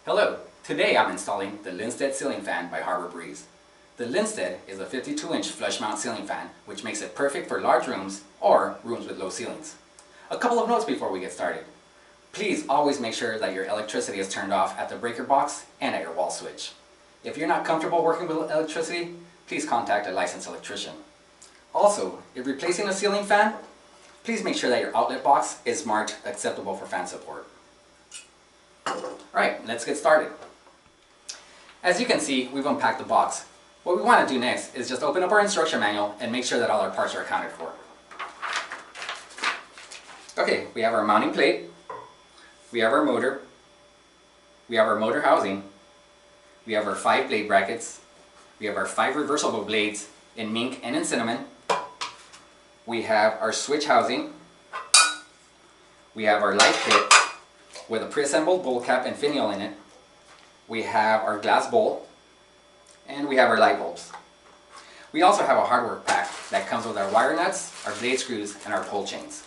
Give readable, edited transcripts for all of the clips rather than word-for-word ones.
Hello, today I'm installing the Lynstead ceiling fan by Harbor Breeze. The Lynstead is a 52-inch flush mount ceiling fan which makes it perfect for large rooms or rooms with low ceilings. A couple of notes before we get started. Please always make sure that your electricity is turned off at the breaker box and at your wall switch. If you're not comfortable working with electricity, please contact a licensed electrician. Also, if replacing a ceiling fan, please make sure that your outlet box is marked acceptable for fan support. Alright, let's get started. As you can see, we've unpacked the box. What we want to do next is just open up our instruction manual and make sure that all our parts are accounted for. Okay, we have our mounting plate, we have our motor, we have our motor housing, we have our 5 blade brackets, we have our 5 reversible blades in mink and in cinnamon, we have our switch housing, we have our light kit with a pre-assembled bowl cap and finial in it, we have our glass bowl, and we have our light bulbs. We also have a hardware pack that comes with our wire nuts, our blade screws, and our pull chains.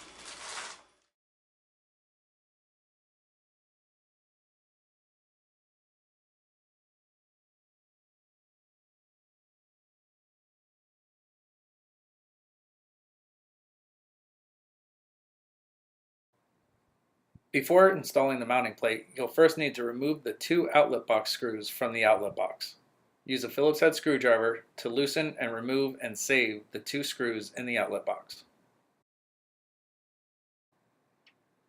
Before installing the mounting plate, you'll first need to remove the 2 outlet box screws from the outlet box. Use a Phillips head screwdriver to loosen and remove and save the 2 screws in the outlet box.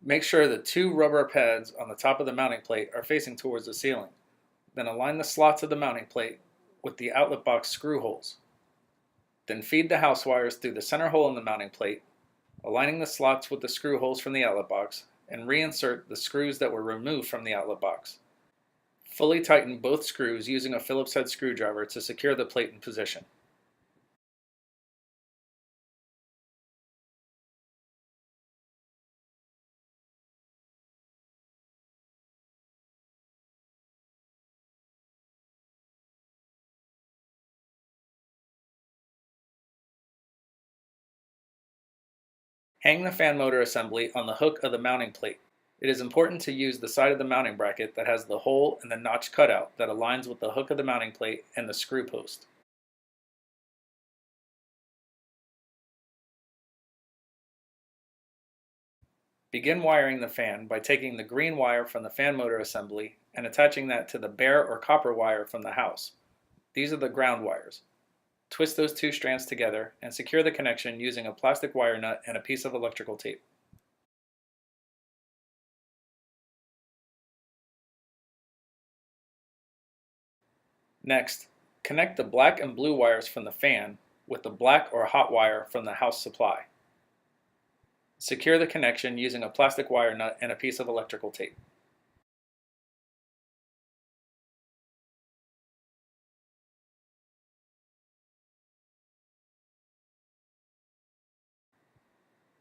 Make sure the 2 rubber pads on the top of the mounting plate are facing towards the ceiling. Then align the slots of the mounting plate with the outlet box screw holes. Then feed the house wires through the center hole in the mounting plate, aligning the slots with the screw holes from the outlet box, and reinsert the screws that were removed from the outlet box. Fully tighten both screws using a Phillips head screwdriver to secure the plate in position. Hang the fan motor assembly on the hook of the mounting plate. It is important to use the side of the mounting bracket that has the hole and the notch cutout that aligns with the hook of the mounting plate and the screw post. Begin wiring the fan by taking the green wire from the fan motor assembly and attaching that to the bare or copper wire from the house. These are the ground wires. Twist those 2 strands together and secure the connection using a plastic wire nut and a piece of electrical tape. Next, connect the black and blue wires from the fan with the black or hot wire from the house supply. Secure the connection using a plastic wire nut and a piece of electrical tape.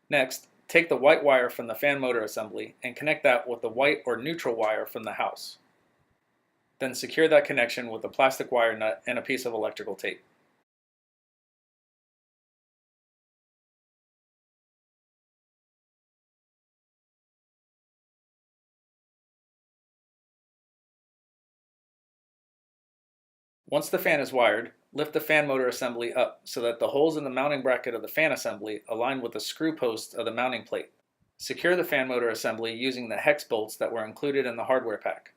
Next, take the white wire from the fan motor assembly and connect that with the white or neutral wire from the house. Then secure that connection with a plastic wire nut and a piece of electrical tape. Once the fan is wired, lift the fan motor assembly up so that the holes in the mounting bracket of the fan assembly align with the screw posts of the mounting plate. Secure the fan motor assembly using the hex bolts that were included in the hardware pack.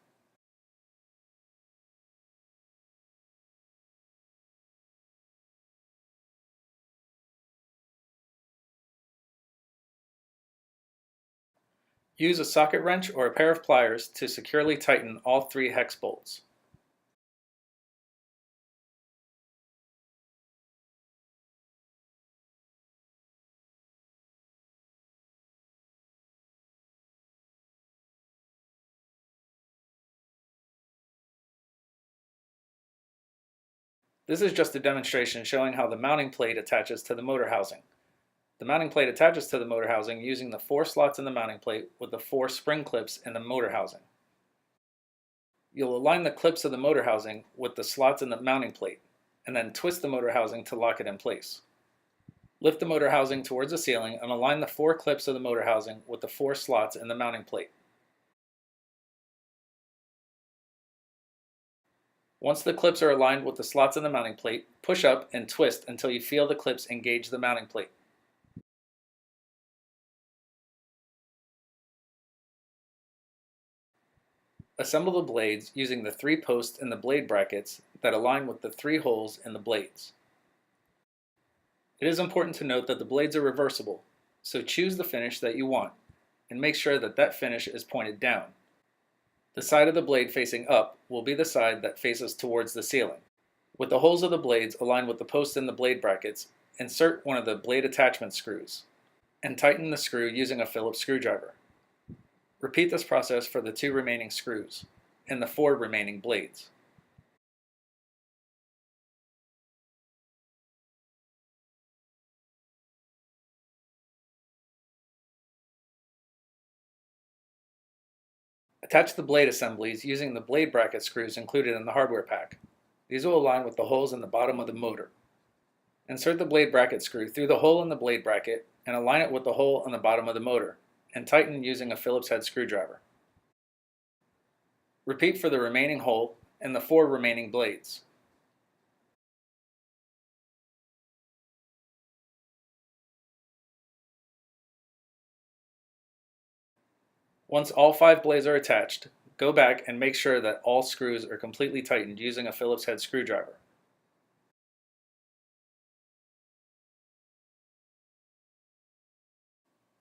Use a socket wrench or a pair of pliers to securely tighten all 3 hex bolts. This is just a demonstration showing how the mounting plate attaches to the motor housing. The mounting plate attaches to the motor housing using the 4 slots in the mounting plate with the 4 spring clips in the motor housing. You'll align the clips of the motor housing with the slots in the mounting plate, and then twist the motor housing to lock it in place. Lift the motor housing towards the ceiling and align the 4 clips of the motor housing with the 4 slots in the mounting plate. Once the clips are aligned with the slots in the mounting plate, push up and twist until you feel the clips engage the mounting plate. Assemble the blades using the 3 posts in the blade brackets that align with the 3 holes in the blades. It is important to note that the blades are reversible, so choose the finish that you want, and make sure that that finish is pointed down. The side of the blade facing up will be the side that faces towards the ceiling. With the holes of the blades aligned with the posts in the blade brackets, insert one of the blade attachment screws, and tighten the screw using a Phillips screwdriver. Repeat this process for the 2 remaining screws, and the 4 remaining blades. Attach the blade assemblies using the blade bracket screws included in the hardware pack. These will align with the holes in the bottom of the motor. Insert the blade bracket screw through the hole in the blade bracket and align it with the hole on the bottom of the motor, and tighten using a Phillips head screwdriver. Repeat for the remaining hole and the 4 remaining blades. Once all 5 blades are attached, go back and make sure that all screws are completely tightened using a Phillips head screwdriver.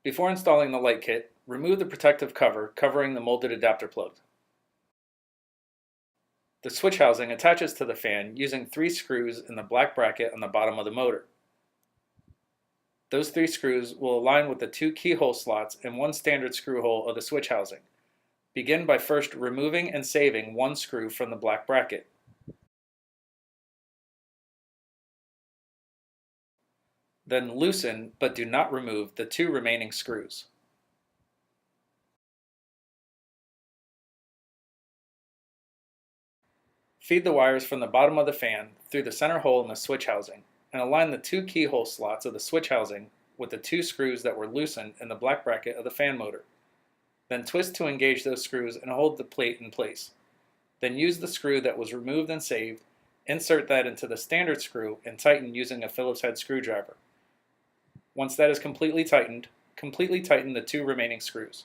Before installing the light kit, remove the protective cover covering the molded adapter plug. The switch housing attaches to the fan using 3 screws in the black bracket on the bottom of the motor. Those 3 screws will align with the 2 keyhole slots and 1 standard screw hole of the switch housing. Begin by first removing and saving 1 screw from the black bracket. Then loosen, but do not remove, the 2 remaining screws. Feed the wires from the bottom of the fan through the center hole in the switch housing, and align the 2 keyhole slots of the switch housing with the 2 screws that were loosened in the black bracket of the fan motor. Then twist to engage those screws and hold the plate in place. Then use the screw that was removed and saved, insert that into the standard screw, and tighten using a Phillips head screwdriver. Once that is completely tighten the 2 remaining screws.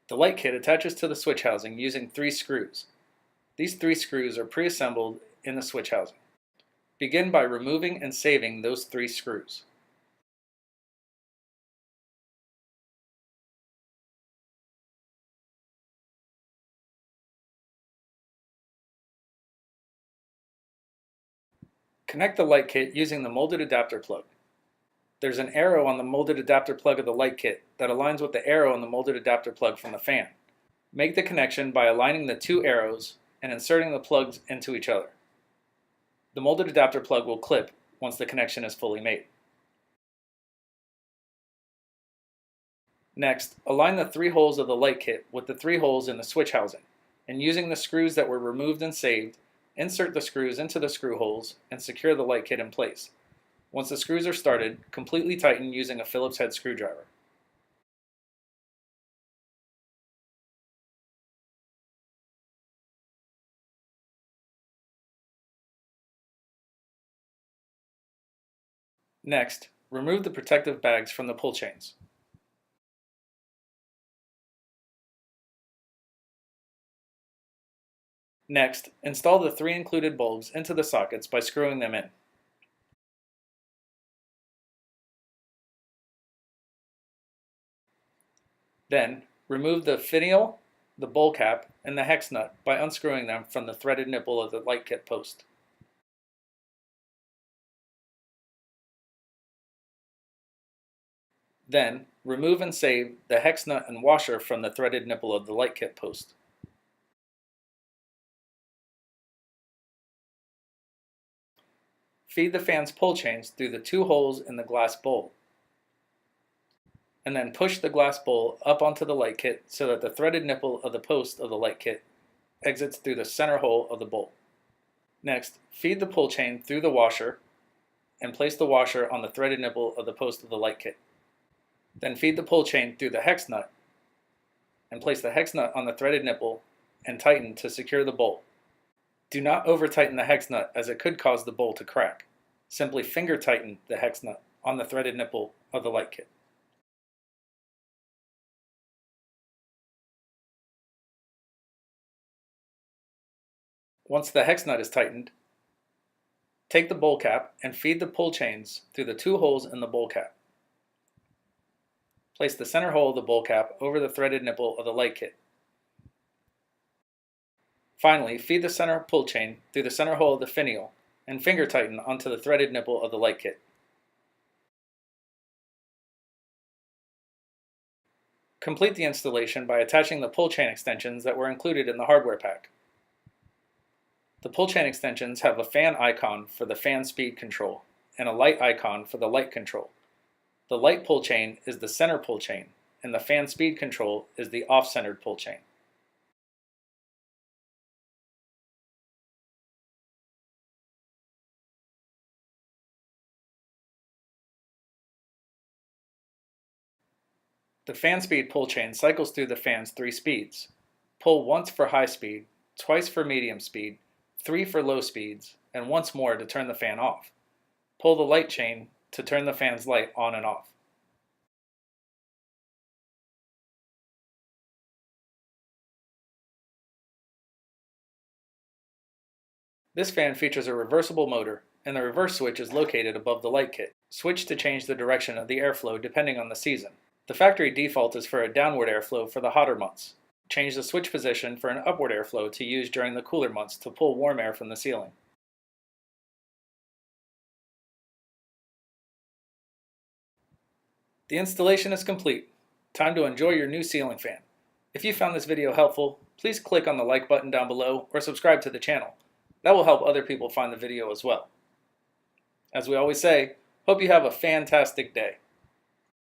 The light kit attaches to the switch housing using 3 screws. These 3 screws are pre-assembled in the switch housing. Begin by removing and saving those 3 screws. Connect the light kit using the molded adapter plug. There's an arrow on the molded adapter plug of the light kit that aligns with the arrow on the molded adapter plug from the fan. Make the connection by aligning the 2 arrows and inserting the plugs into each other. The molded adapter plug will clip once the connection is fully made. Next, align the 3 holes of the light kit with the 3 holes in the switch housing, and using the screws that were removed and saved, insert the screws into the screw holes and secure the light kit in place. Once the screws are started, completely tighten using a Phillips head screwdriver. Next, remove the protective bags from the pull chains. Next, install the 3 included bulbs into the sockets by screwing them in. Then, remove the finial, the bowl cap, and the hex nut by unscrewing them from the threaded nipple of the light kit post. Then, remove and save the hex nut and washer from the threaded nipple of the light kit post. Feed the fan's pull chains through the 2 holes in the glass bowl, and then push the glass bowl up onto the light kit so that the threaded nipple of the post of the light kit exits through the center hole of the bowl. Next, feed the pull chain through the washer and place the washer on the threaded nipple of the post of the light kit. Then feed the pull chain through the hex nut and place the hex nut on the threaded nipple and tighten to secure the bowl. Do not over-tighten the hex nut as it could cause the bowl to crack. Simply finger tighten the hex nut on the threaded nipple of the light kit. Once the hex nut is tightened, take the bowl cap and feed the pull chains through the 2 holes in the bowl cap. Place the center hole of the bowl cap over the threaded nipple of the light kit. Finally, feed the center pull chain through the center hole of the finial and finger tighten onto the threaded nipple of the light kit. Complete the installation by attaching the pull chain extensions that were included in the hardware pack. The pull chain extensions have a fan icon for the fan speed control and a light icon for the light control. The light pull chain is the center pull chain, and the fan speed control is the off-centered pull chain. The fan speed pull chain cycles through the fan's 3 speeds. Pull once for high speed, twice for medium speed, 3 for low speeds, and once more to turn the fan off. Pull the light chain to turn the fan's light on and off. This fan features a reversible motor, and the reverse switch is located above the light kit. Switch to change the direction of the airflow depending on the season. The factory default is for a downward airflow for the hotter months. Change the switch position for an upward airflow to use during the cooler months to pull warm air from the ceiling. The installation is complete. Time to enjoy your new ceiling fan. If you found this video helpful, please click on the like button down below or subscribe to the channel. That will help other people find the video as well. As we always say, hope you have a fantastic day.